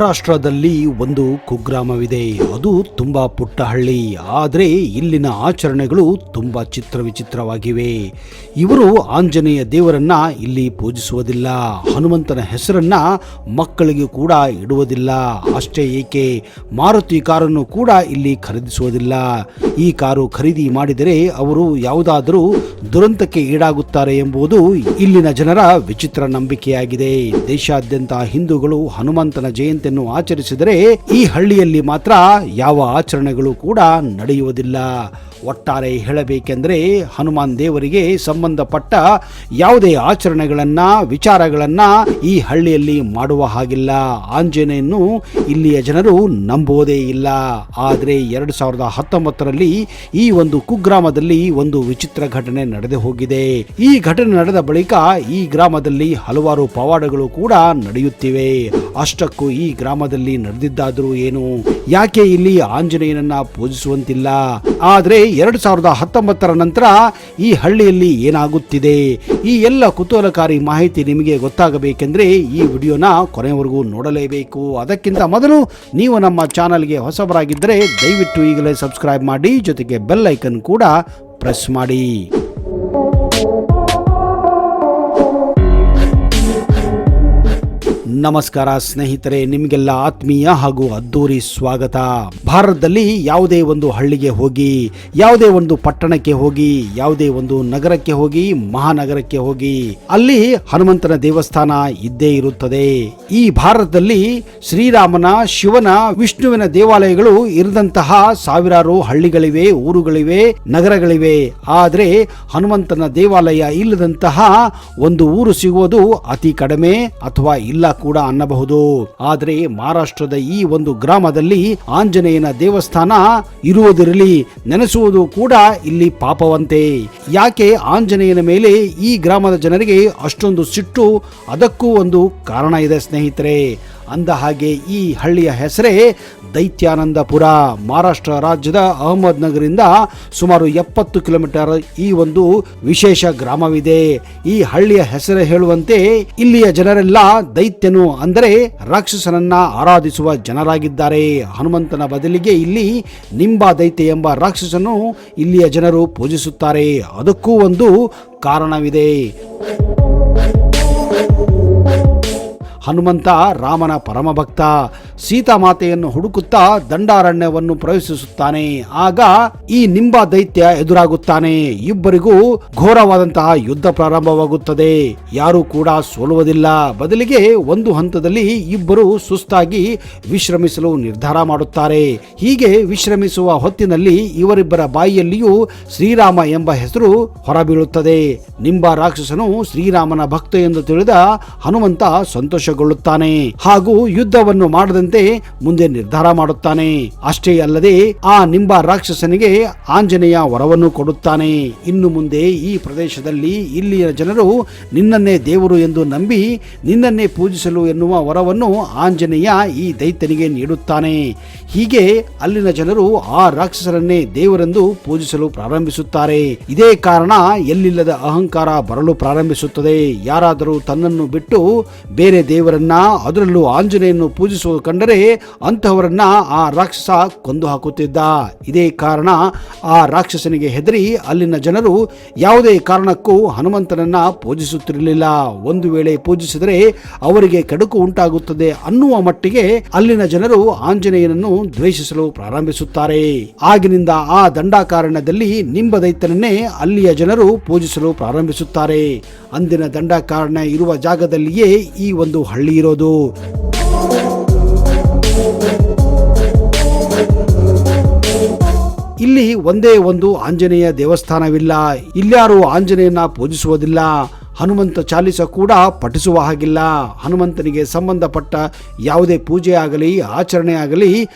ಮಹಾರಾಷ್ಟ್ರದಲ್ಲಿ ಒಂದು ಕುಗ್ರಾಮವಿದೆ. ಅದು ತುಂಬಾ ಪುಟ್ಟ ಹಳ್ಳಿ. ಆದರೆ ಇಲ್ಲಿನ ಆಚರಣೆಗಳು ತುಂಬಾ ವಿಚಿತ್ರವಾಗಿವೆ. ಇವರು ಆಂಜನೇಯ ದೇವರನ್ನ ಇಲ್ಲಿ ಪೂಜಿಸುವುದಿಲ್ಲ. ಹನುಮಂತನ ಹೆಸರನ್ನ ಮಕ್ಕಳಿಗೆ ಕೂಡ ಇಡುವುದಿಲ್ಲ. ಅಷ್ಟೇ ಏಕೆ, ಮಾರುತಿ ಕಾರನ್ನು ಕೂಡ ಇಲ್ಲಿ ಖರೀದಿಸುವುದಿಲ್ಲ. ಈ ಕಾರು ಖರೀದಿ ಮಾಡಿದರೆ ಅವರು ಯಾವುದಾದರೂ ದುರಂತಕ್ಕೆ ಈಡಾಗುತ್ತಾರೆ ಎಂಬುದು ಇಲ್ಲಿನ ಜನರ ವಿಚಿತ್ರ ನಂಬಿಕೆಯಾಗಿದೆ. ದೇಶಾದ್ಯಂತ ಹಿಂದೂಗಳು ಹನುಮಂತನ ಜಯಂತಿಯನ್ನು ಆಚರಿಸಿದರೆ ಈ ಹಳ್ಳಿಯಲ್ಲಿ ಮಾತ್ರ ಯಾವ ಆಚರಣೆಗಳು ಕೂಡ ನಡೆಯುವುದಿಲ್ಲ. ಒಟ್ಟಾರೆ ಹೇಳಬೇಕೆಂದರೆ ಹನುಮಾನ್ ದೇವರಿಗೆ ಸಂಬಂಧಪಟ್ಟ ಯಾವುದೇ ಆಚರಣೆಗಳನ್ನ ವಿಚಾರಗಳನ್ನ ಈ ಹಳ್ಳಿಯಲ್ಲಿ ಮಾಡುವ ಹಾಗಿಲ್ಲ. ಆಂಜನೇಯನ್ನು ಇಲ್ಲಿಯ ಜನರು ನಂಬುವುದೇ ಇಲ್ಲ. ಆದರೆ 2019ರಲ್ಲಿ ಈ ಒಂದು ಕುಗ್ರಾಮದಲ್ಲಿ ಒಂದು ವಿಚಿತ್ರ ಘಟನೆ ನಡೆದು ಹೋಗಿದೆ. ಈ ಘಟನೆ ನಡೆದ ಬಳಿಕ ಈ ಗ್ರಾಮದಲ್ಲಿ ಹಲವಾರು ಪವಾಡಗಳು ಕೂಡ ನಡೆಯುತ್ತಿವೆ. ಅಷ್ಟಕ್ಕೂ ಈ ಗ್ರಾಮದಲ್ಲಿ ನಡೆದಿದ್ದಾದರೂ ಏನು, ಯಾಕೆ ಇಲ್ಲಿ ಆಂಜನೇಯನನ್ನ ಪೂಜಿಸುವಂತಿಲ್ಲ? ಆದರೆ 2019ರ ನಂತರ ಈ ಹಳ್ಳಿಯಲ್ಲಿ ಏನಾಗುತ್ತಿದೆ, ಈ ಎಲ್ಲ ಕುತೂಹಲಕಾರಿ ಮಾಹಿತಿ ನಿಮಗೆ ಗೊತ್ತಾಗಬೇಕೆಂದ್ರೆ ಈ ವಿಡಿಯೋನ ಕೊನೆಯವರೆಗೂ ನೋಡಲೇಬೇಕು. ಅದಕ್ಕಿಂತ ಮೊದಲು ನೀವು ನಮ್ಮ ಚಾನಲ್ಗೆ ಹೊಸಬರಾಗಿದ್ದರೆ ದಯವಿಟ್ಟು ಈಗಲೇ ಸಬ್ಸ್ಕ್ರೈಬ್ ಮಾಡಿ, ಜೊತೆಗೆ ಬೆಲ್ ಐಕನ್ ಕೂಡ ಪ್ರೆಸ್ ಮಾಡಿ. ನಮಸ್ಕಾರ ಸ್ನೇಹಿತರೆ, ನಿಮಗೆಲ್ಲ ಆತ್ಮೀಯ ಹಾಗೂ ಅದ್ದೂರಿ ಸ್ವಾಗತ. ಭಾರತದಲ್ಲಿ ಯಾವುದೇ ಒಂದು ಹಳ್ಳಿಗೆ ಹೋಗಿ, ಯಾವುದೇ ಒಂದು ಪಟ್ಟಣಕ್ಕೆ ಹೋಗಿ, ಯಾವುದೇ ಒಂದು ನಗರಕ್ಕೆ ಹೋಗಿ, ಮಹಾನಗರಕ್ಕೆ ಹೋಗಿ, ಅಲ್ಲಿ ಹನುಮಂತನ ದೇವಸ್ಥಾನ ಇದ್ದೇ ಇರುತ್ತದೆ. ಈ ಭಾರತದಲ್ಲಿ ಶ್ರೀರಾಮನ, ಶಿವನ, ವಿಷ್ಣುವಿನ ದೇವಾಲಯಗಳು ಇರದಂತಹ ಸಾವಿರಾರು ಹಳ್ಳಿಗಳಿವೆ, ಊರುಗಳಿವೆ, ನಗರಗಳಿವೆ. ಆದರೆ ಹನುಮಂತನ ದೇವಾಲಯ ಇಲ್ಲದಂತಹ ಒಂದು ಊರು ಸಿಗುವುದು ಅತಿ ಕಡಿಮೆ ಅಥವಾ ಇಲ್ಲ ಕೂಡ ಅನ್ನಬಹುದು. ಆದರೆ ಮಹಾರಾಷ್ಟ್ರದ ಈ ಒಂದು ಗ್ರಾಮದಲ್ಲಿ ಆಂಜನೇಯನ ದೇವಸ್ಥಾನ ಇರುವುದಿರಲಿ, ನೆನೆಸುವುದು ಕೂಡ ಇಲ್ಲಿ ಪಾಪವಂತೆ. ಯಾಕೆ ಆಂಜನೇಯನ ಮೇಲೆ ಈ ಗ್ರಾಮದ ಜನರಿಗೆ ಅಷ್ಟೊಂದು ಸಿಟ್ಟು? ಅದಕ್ಕೂ ಒಂದು ಕಾರಣ ಇದೆ ಸ್ನೇಹಿತರೆ. ಅಂದ ಹಾಗೆ ಈ ಹಳ್ಳಿಯ ಹೆಸರೇ ದೈತ್ಯಾನಂದಪುರ. ಮಹಾರಾಷ್ಟ್ರ ರಾಜ್ಯದ ಅಹಮದ್ ನಗರಿಂದ ಸುಮಾರು 70 ಕಿಲೋಮೀಟರ್ ಈ ಒಂದು ವಿಶೇಷ ಗ್ರಾಮವಿದೆ. ಈ ಹಳ್ಳಿಯ ಹೆಸರು ಹೇಳುವಂತೆ ಇಲ್ಲಿಯ ಜನರೆಲ್ಲ ದೈತ್ಯನು ಅಂದರೆ ರಾಕ್ಷಸನನ್ನ ಆರಾಧಿಸುವ ಜನರಾಗಿದ್ದಾರೆ. ಹನುಮಂತನ ಬದಲಿಗೆ ಇಲ್ಲಿ ನಿಂಬ ದೈತ್ಯ ಎಂಬ ರಾಕ್ಷಸನು ಇಲ್ಲಿಯ ಜನರು ಪೂಜಿಸುತ್ತಾರೆ. ಅದಕ್ಕೂ ಒಂದು ಕಾರಣವಿದೆ. ಹನುಮಂತ ರಾಮನ ಪರಮಭಕ್ತ. ಸೀತಾಮಾತೆಯನ್ನು ಹುಡುಕುತ್ತಾ ದಂಡಾರಣ್ಯವನ್ನು ಪ್ರವೇಶಿಸುತ್ತಾನೆ. ಆಗ ಈ ನಿಂಬ ದೈತ್ಯ ಎದುರಾಗುತ್ತಾನೆ. ಇಬ್ಬರಿಗೂ ಘೋರವಾದಂತಹ ಯುದ್ಧ ಪ್ರಾರಂಭವಾಗುತ್ತದೆ. ಯಾರು ಕೂಡ ಸೋಲುವುದಿಲ್ಲ. ಬದಲಿಗೆ ಒಂದು ಹಂತದಲ್ಲಿ ಇಬ್ಬರು ಸುಸ್ತಾಗಿ ವಿಶ್ರಮಿಸಲು ನಿರ್ಧಾರ ಮಾಡುತ್ತಾರೆ. ಹೀಗೆ ವಿಶ್ರಮಿಸುವ ಹೊತ್ತಿನಲ್ಲಿ ಇವರಿಬ್ಬರ ಬಾಯಿಯಲ್ಲಿಯೂ ಶ್ರೀರಾಮ ಎಂಬ ಹೆಸರು ಹೊರಬೀಳುತ್ತದೆ. ನಿಂಬ ರಾಕ್ಷಸನು ಶ್ರೀರಾಮನ ಭಕ್ತ ಎಂದು ತಿಳಿದ ಹನುಮಂತ ಸಂತೋಷಗೊಳ್ಳುತ್ತಾನೆ ಹಾಗೂ ಯುದ್ಧವನ್ನು ಮಾಡದಂತೆ ಮುಂದೆ ನಿರ್ಧಾರ ಮಾಡುತ್ತಾನೆ. ಅಷ್ಟೇ ಅಲ್ಲದೆ ಆ ನಿಂಬ ರಾಕ್ಷಸನಿಗೆ ಆಂಜನೇಯ ವರವನ್ನು ಕೊಡುತ್ತಾನೆ. ಇನ್ನು ಮುಂದೆ ಈ ಪ್ರದೇಶದಲ್ಲಿ ಇಲ್ಲಿಯ ಜನರು ನಿನ್ನನ್ನೇ ದೇವರು ಎಂದು ನಂಬಿ ನಿನ್ನನ್ನೇ ಪೂಜಿಸಲು ಎನ್ನುವ ವರವನ್ನು ಆಂಜನೇಯ ಈ ದೈತ್ಯನಿಗೆ ನೀಡುತ್ತಾನೆ. ಹೀಗೆ ಅಲ್ಲಿನ ಜನರು ಆ ರಾಕ್ಷಸರನ್ನೇ ದೇವರೆಂದು ಪೂಜಿಸಲು ಪ್ರಾರಂಭಿಸುತ್ತಾರೆ. ಇದೇ ಕಾರಣ ಎಲ್ಲಿಲ್ಲದ ಅಹಂಕಾರ ಬರಲು ಪ್ರಾರಂಭಿಸುತ್ತದೆ. ಯಾರಾದರೂ ತನ್ನನ್ನು ಬಿಟ್ಟು ಬೇರೆ ದೇವರನ್ನ, ಅದರಲ್ಲೂ ಆಂಜನೇಯನ್ನು ಪೂಜಿಸುವ ಕಂಡರೆ ಅಂತಹವರನ್ನ ಆ ರಾಕ್ಷಸ ಕೊಂದು ಹಾಕುತ್ತಿದ್ದ. ಇದೇ ಕಾರಣ ಆ ರಾಕ್ಷಸನಿಗೆ ಹೆದರಿ ಅಲ್ಲಿನ ಜನರು ಯಾವುದೇ ಕಾರಣಕ್ಕೂ ಹನುಮಂತನನ್ನ ಪೂಜಿಸುತ್ತಿರಲಿಲ್ಲ. ಒಂದು ವೇಳೆ ಪೂಜಿಸಿದರೆ ಅವರಿಗೆ ಕೆಡುಕು ಉಂಟಾಗುತ್ತದೆ ಅನ್ನುವ ಮಟ್ಟಿಗೆ ಅಲ್ಲಿನ ಜನರು ಆಂಜನೇಯನನ್ನು ದ್ವೇಷಿಸಲು ಪ್ರಾರಂಭಿಸುತ್ತಾರೆ. ಆಗಿನಿಂದ ಆ ದಂಡಾಕಾರಣ್ಯದಲ್ಲಿ ನಿಂಬ ದೈತ್ಯನನ್ನೇ ಅಲ್ಲಿಯ ಜನರು ಪೂಜಿಸಲು ಪ್ರಾರಂಭಿಸುತ್ತಾರೆ. ಅಂದಿನ ದಂಡಾಕಾರಣ್ಯ ಇರುವ ಜಾಗದಲ್ಲಿಯೇ ಈ ಒಂದು ಹಳ್ಳಿ ಇರೋದು. ಇಲ್ಲಿ ಒಂದೇ ಒಂದು ಆಂಜನೇಯ ದೇವಸ್ಥಾನವಿಲ್ಲ. ಇಲ್ಯಾರು ಆಂಜನೇಯನ ಪೂಜಿಸುವುದಿಲ್ಲ. ಹನುಮಂತ ಚಾಲಿಸ ಕೂಡ ಪಠಿಸುವ ಹಾಗಿಲ್ಲ. ಹನುಮಂತನಿಗೆ ಸಂಬಂಧಪಟ್ಟ ಯಾವುದೇ ಪೂಜೆ ಆಗಲಿ ಆಚರಣೆ ಆಗಲಿ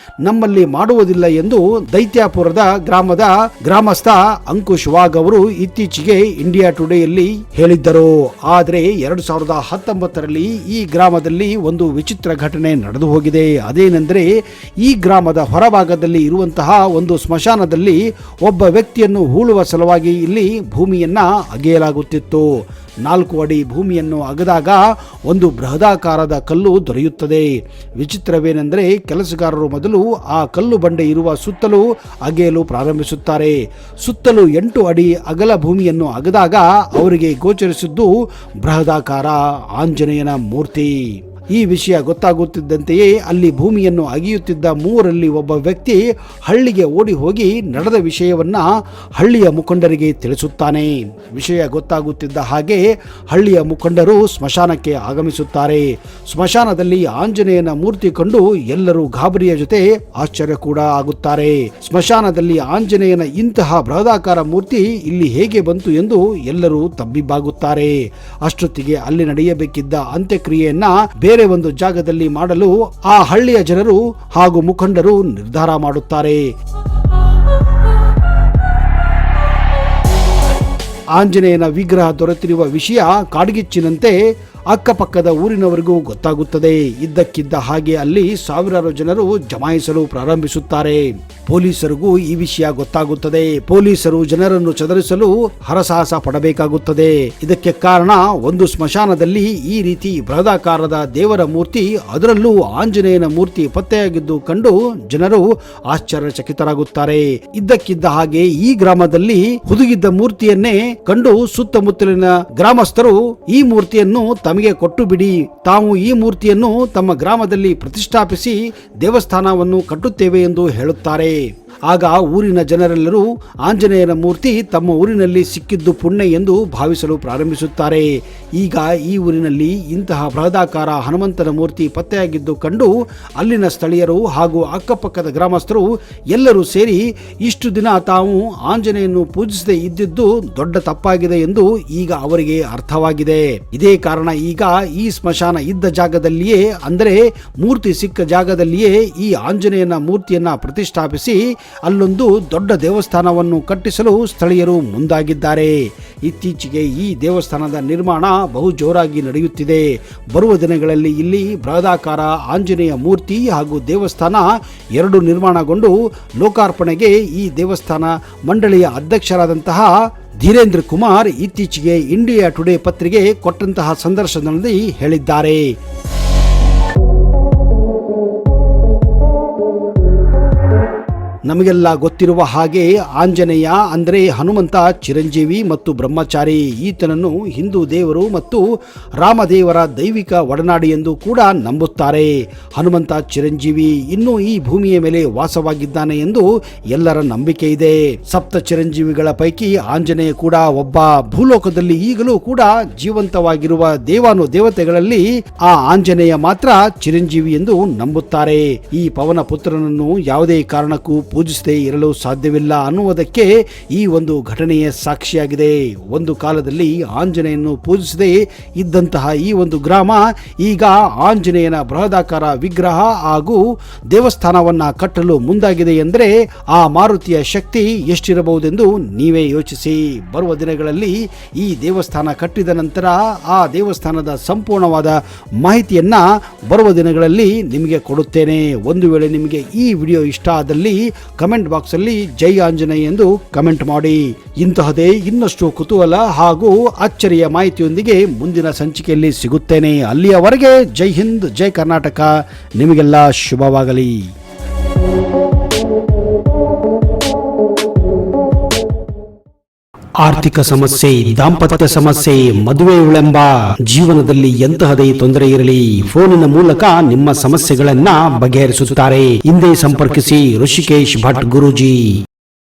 ನಮ್ಮಲ್ಲಿ ಮಾಡುವುದಿಲ್ಲ ಎಂದು ದೈತ್ಯಾಪುರದ ಗ್ರಾಮದ ಗ್ರಾಮಸ್ಥ ಅಂಕುಶ್ ವಾಗ್ ಅವರು ಇತ್ತೀಚೆಗೆ ಇಂಡಿಯಾ ಟುಡೇಯಲ್ಲಿ ಹೇಳಿದ್ದರು. ಆದರೆ 2019ರಲ್ಲಿ ಈ ಗ್ರಾಮದಲ್ಲಿ ಒಂದು ವಿಚಿತ್ರ ಘಟನೆ ನಡೆದು ಹೋಗಿದೆ. ಅದೇನೆಂದರೆ ಈ ಗ್ರಾಮದ ಹೊರಭಾಗದಲ್ಲಿ ಇರುವಂತಹ ಒಂದು ಸ್ಮಶಾನದಲ್ಲಿ ಒಬ್ಬ ವ್ಯಕ್ತಿಯನ್ನು ಹೂಳುವ ಸಲುವಾಗಿ ಇಲ್ಲಿ ಭೂಮಿಯನ್ನ ಅಗೆಯಲಾಗುತ್ತಿತ್ತು. 4 ಅಡಿ ಭೂಮಿಯನ್ನು ಅಗೆದಾಗ ಒಂದು ಬೃಹದಾಕಾರದ ಕಲ್ಲು ದೊರೆಯುತ್ತದೆ. ವಿಚಿತ್ರವೇನೆಂದರೆ ಕೆಲಸಗಾರರು ಮೊದಲು ಆ ಕಲ್ಲು ಬಂಡೆ ಇರುವ ಸುತ್ತಲೂ ಅಗೆಯಲು ಪ್ರಾರಂಭಿಸುತ್ತಾರೆ. ಸುತ್ತಲೂ 8 ಅಡಿ ಅಗಲ ಭೂಮಿಯನ್ನು ಅಗೆದಾಗ ಅವರಿಗೆ ಗೋಚರಿಸಿದ್ದು ಬೃಹದಾಕಾರ ಆಂಜನೇಯನ ಮೂರ್ತಿ. ಈ ವಿಷಯ ಗೊತ್ತಾಗುತ್ತಿದ್ದಂತೆಯೇ ಅಲ್ಲಿ ಭೂಮಿಯನ್ನು ಅಗೆಯುತ್ತಿದ್ದ 3ರಲ್ಲಿ ಒಬ್ಬ ವ್ಯಕ್ತಿ ಹಳ್ಳಿಗೆ ಓಡಿ ಹೋಗಿ ನಡೆದ ವಿಷಯವನ್ನ ಹಳ್ಳಿಯ ಮುಖಂಡರಿಗೆ ತಿಳಿಸುತ್ತಾನೆ. ವಿಷಯ ಗೊತ್ತಾಗುತ್ತಿದ್ದ ಹಾಗೆ ಹಳ್ಳಿಯ ಮುಖಂಡರು ಸ್ಮಶಾನಕ್ಕೆ ಆಗಮಿಸುತ್ತಾರೆ. ಸ್ಮಶಾನದಲ್ಲಿ ಆಂಜನೇಯನ ಮೂರ್ತಿ ಕಂಡು ಎಲ್ಲರೂ ಗಾಬರಿಯ ಜೊತೆ ಆಶ್ಚರ್ಯ ಕೂಡ ಆಗುತ್ತಾರೆ. ಸ್ಮಶಾನದಲ್ಲಿ ಆಂಜನೇಯನ ಇಂತಹ ಬೃಹದಾಕಾರ ಮೂರ್ತಿ ಇಲ್ಲಿ ಹೇಗೆ ಬಂತು ಎಂದು ಎಲ್ಲರೂ ತಬ್ಬಿಬ್ಬಾಗುತ್ತಾರೆ. ಅಷ್ಟೊತ್ತಿಗೆ ಅಲ್ಲಿ ನಡೆಯಬೇಕಿದ್ದ ಅಂತ್ಯಕ್ರಿಯೆಯನ್ನ ಬೇರೆ ಒಂದು ಜಾಗದಲ್ಲಿ ಮಾಡಲು ಆ ಹಳ್ಳಿಯ ಜನರು ಹಾಗೂ ಮುಖಂಡರು ನಿರ್ಧಾರ ಮಾಡುತ್ತಾರೆ. ಆಂಜನೇಯನ ವಿಗ್ರಹ ದೊರೆತಿರುವ ವಿಷಯ ಕಾಡ್ಗಿಚ್ಚಿನಂತೆ ಅಕ್ಕಪಕ್ಕದ ಊರಿನವರಿಗೂ ಗೊತ್ತಾಗುತ್ತದೆ. ಇದ್ದಕ್ಕಿದ್ದ ಹಾಗೆ ಅಲ್ಲಿ ಸಾವಿರಾರು ಜನರು ಜಮಾಯಿಸಲು ಪ್ರಾರಂಭಿಸುತ್ತಾರೆ. ಪೊಲೀಸರಿಗೂ ಈ ವಿಷಯ ಗೊತ್ತಾಗುತ್ತದೆ. ಪೊಲೀಸರು ಜನರನ್ನು ಚದರಿಸಲು ಹರಸಾಹಸ ಪಡಬೇಕಾಗುತ್ತದೆ. ಇದಕ್ಕೆ ಕಾರಣ ಒಂದು ಸ್ಮಶಾನದಲ್ಲಿ ಈ ರೀತಿ ಬೃಹದಾಕಾರದ ದೇವರ ಮೂರ್ತಿ, ಅದರಲ್ಲೂ ಆಂಜನೇಯನ ಮೂರ್ತಿ ಪತ್ತೆಯಾಗಿದ್ದು ಕಂಡು ಜನರು ಆಶ್ಚರ್ಯಚಕಿತರಾಗುತ್ತಾರೆ. ಇದ್ದಕ್ಕಿದ್ದ ಹಾಗೆ ಈ ಗ್ರಾಮದಲ್ಲಿ ಹುದುಗಿದ್ದ ಮೂರ್ತಿಯನ್ನೇ ಕಂಡು ಸುತ್ತಮುತ್ತಲಿನ ಗ್ರಾಮಸ್ಥರು ಈ ಮೂರ್ತಿಯನ್ನು ತಮಗೆ ಕೊಟ್ಟು ಬಿಡಿ, ತಾವು ಈ ಮೂರ್ತಿಯನ್ನು ತಮ್ಮ ಗ್ರಾಮದಲ್ಲಿ ಪ್ರತಿಷ್ಠಾಪಿಸಿ ದೇವಸ್ಥಾನವನ್ನು ಕಟ್ಟುತ್ತೇವೆ ಎಂದು ಹೇಳುತ್ತಾರೆ. ಆಗ ಊರಿನ ಜನರೆಲ್ಲರೂ ಆಂಜನೇಯನ ಮೂರ್ತಿ ತಮ್ಮ ಊರಿನಲ್ಲಿ ಸಿಕ್ಕಿದ್ದು ಪುಣ್ಯ ಎಂದು ಭಾವಿಸಲು ಪ್ರಾರಂಭಿಸುತ್ತಾರೆ. ಈಗ ಈ ಊರಿನಲ್ಲಿ ಇಂತಹ ಬೃಹದಾಕಾರ ಹನುಮಂತನ ಮೂರ್ತಿ ಪತ್ತೆಯಾಗಿದ್ದು ಕಂಡು ಅಲ್ಲಿನ ಸ್ಥಳೀಯರು ಹಾಗೂ ಅಕ್ಕಪಕ್ಕದ ಗ್ರಾಮಸ್ಥರು ಎಲ್ಲರೂ ಸೇರಿ ಇಷ್ಟು ದಿನ ತಾವು ಆಂಜನೇಯನ್ನು ಪೂಜಿಸದೇ ಇದ್ದಿದ್ದು ದೊಡ್ಡ ತಪ್ಪಾಗಿದೆ ಎಂದು ಈಗ ಅವರಿಗೆ ಅರ್ಥವಾಗಿದೆ. ಇದೇ ಕಾರಣ ಈಗ ಈ ಸ್ಮಶಾನ ಇದ್ದ ಜಾಗದಲ್ಲಿಯೇ, ಅಂದರೆ ಮೂರ್ತಿ ಸಿಕ್ಕ ಜಾಗದಲ್ಲಿಯೇ ಈ ಆಂಜನೇಯನ ಮೂರ್ತಿಯನ್ನ ಪ್ರತಿಷ್ಠಾಪಿಸಿ ಅಲ್ಲೊಂದು ದೊಡ್ಡ ದೇವಸ್ಥಾನವನ್ನು ಕಟ್ಟಿಸಲು ಸ್ಥಳೀಯರು ಮುಂದಾಗಿದ್ದಾರೆ. ಇತ್ತೀಚೆಗೆ ಈ ದೇವಸ್ಥಾನದ ನಿರ್ಮಾಣ ಬಹು ಜೋರಾಗಿ ನಡೆಯುತ್ತಿದೆ. ಬರುವ ದಿನಗಳಲ್ಲಿ ಇಲ್ಲಿ ಬೃಹದಾಕಾರ ಆಂಜನೇಯ ಮೂರ್ತಿ ಹಾಗೂ ದೇವಸ್ಥಾನ 2 ನಿರ್ಮಾಣಗೊಂಡು ಲೋಕಾರ್ಪಣೆಗೆ ಈ ದೇವಸ್ಥಾನ ಮಂಡಳಿಯ ಅಧ್ಯಕ್ಷರಾದಂತಹ ಧೀರೇಂದ್ರ ಕುಮಾರ್ ಇತ್ತೀಚೆಗೆ ಇಂಡಿಯಾ ಟುಡೇ ಪತ್ರಿಕೆ ಕೊಟ್ಟಂತಹ ಸಂದರ್ಶನದಲ್ಲಿ ಹೇಳಿದ್ದಾರೆ. ನಮಗೆಲ್ಲ ಗೊತ್ತಿರುವ ಹಾಗೆ ಆಂಜನೇಯ ಅಂದರೆ ಹನುಮಂತ ಚಿರಂಜೀವಿ ಮತ್ತು ಬ್ರಹ್ಮಚಾರಿ. ಈತನನ್ನು ಹಿಂದೂ ದೇವರು ಮತ್ತು ರಾಮದೇವರ ದೈವಿಕ ಒಡನಾಡಿ ಎಂದು ಕೂಡ ನಂಬುತ್ತಾರೆ. ಹನುಮಂತ ಚಿರಂಜೀವಿ ಇನ್ನೂ ಈ ಭೂಮಿಯ ಮೇಲೆ ವಾಸವಾಗಿದ್ದಾನೆ ಎಂದು ಎಲ್ಲರ ನಂಬಿಕೆ ಇದೆ. ಸಪ್ತ ಚಿರಂಜೀವಿಗಳ ಪೈಕಿ ಆಂಜನೇಯ ಕೂಡ ಒಬ್ಬ. ಭೂಲೋಕದಲ್ಲಿ ಈಗಲೂ ಕೂಡ ಜೀವಂತವಾಗಿರುವ ದೇವಾನುದೇವತೆಗಳಲ್ಲಿ ಆ ಆಂಜನೇಯ ಮಾತ್ರ ಚಿರಂಜೀವಿ ಎಂದು ನಂಬುತ್ತಾರೆ. ಈ ಪವನ ಪುತ್ರನನ್ನು ಯಾವುದೇ ಕಾರಣಕ್ಕೂ ಪೂಜಿಸದೇ ಇರಲು ಸಾಧ್ಯವಿಲ್ಲ ಅನ್ನುವುದಕ್ಕೆ ಈ ಒಂದು ಘಟನೆಯ ಸಾಕ್ಷಿಯಾಗಿದೆ. ಒಂದು ಕಾಲದಲ್ಲಿ ಆಂಜನೇಯನ್ನು ಪೂಜಿಸದೇ ಇದ್ದಂತಹ ಈ ಒಂದು ಗ್ರಾಮ ಈಗ ಆಂಜನೇಯನ ಬೃಹದಾಕಾರ ವಿಗ್ರಹ ಹಾಗೂ ದೇವಸ್ಥಾನವನ್ನ ಕಟ್ಟಲು ಮುಂದಾಗಿದೆ ಎಂದರೆ ಆ ಮಾರುತಿಯ ಶಕ್ತಿ ಎಷ್ಟಿರಬಹುದೆಂದು ನೀವೇ ಯೋಚಿಸಿ. ಬರುವ ದಿನಗಳಲ್ಲಿ ಈ ದೇವಸ್ಥಾನ ಕಟ್ಟಿದ ನಂತರ ಆ ದೇವಸ್ಥಾನದ ಸಂಪೂರ್ಣವಾದ ಮಾಹಿತಿಯನ್ನ ಬರುವ ದಿನಗಳಲ್ಲಿ ನಿಮಗೆ ಕೊಡುತ್ತೇನೆ. ಒಂದು ವೇಳೆ ನಿಮಗೆ ಈ ವಿಡಿಯೋ ಇಷ್ಟ ಆದಲ್ಲಿ ಕಮೆಂಟ್ ಬಾಕ್ಸ್ ಅಲ್ಲಿ ಜೈ ಆಂಜನೇಯ ಎಂದು ಕಮೆಂಟ್ ಮಾಡಿ. ಇಂತಹದೇ ಇನ್ನಷ್ಟು ಕುತೂಹಲ ಹಾಗೂ ಅಚ್ಚರಿಯ ಮಾಹಿತಿಯೊಂದಿಗೆ ಮುಂದಿನ ಸಂಚಿಕೆಯಲ್ಲಿ ಸಿಗುತ್ತೇನೆ. ಅಲ್ಲಿಯವರೆಗೆ ಜೈ ಹಿಂದ್, ಜೈ ಕರ್ನಾಟಕ. ನಿಮಗೆಲ್ಲ ಶುಭವಾಗಲಿ. ಆರ್ಥಿಕ ಸಮಸ್ಯೆ, ದಾಂಪತ್ಯ ಸಮಸ್ಯೆ, ಮದುವೆ ವಿಳಂಬ, ಜೀವನದಲ್ಲಿ ಎಂತಹದೇ ತೊಂದರೆ ಇರಲಿ ಫೋನಿನ ಮೂಲಕ ನಿಮ್ಮ ಸಮಸ್ಯೆಗಳನ್ನ ಬಗೆಹರಿಸುತ್ತಾರೆ. ಹಿಂದೆ ಸಂಪರ್ಕಿಸಿ ಋಷಿಕೇಶ್ ಭಟ್ ಗುರೂಜಿ.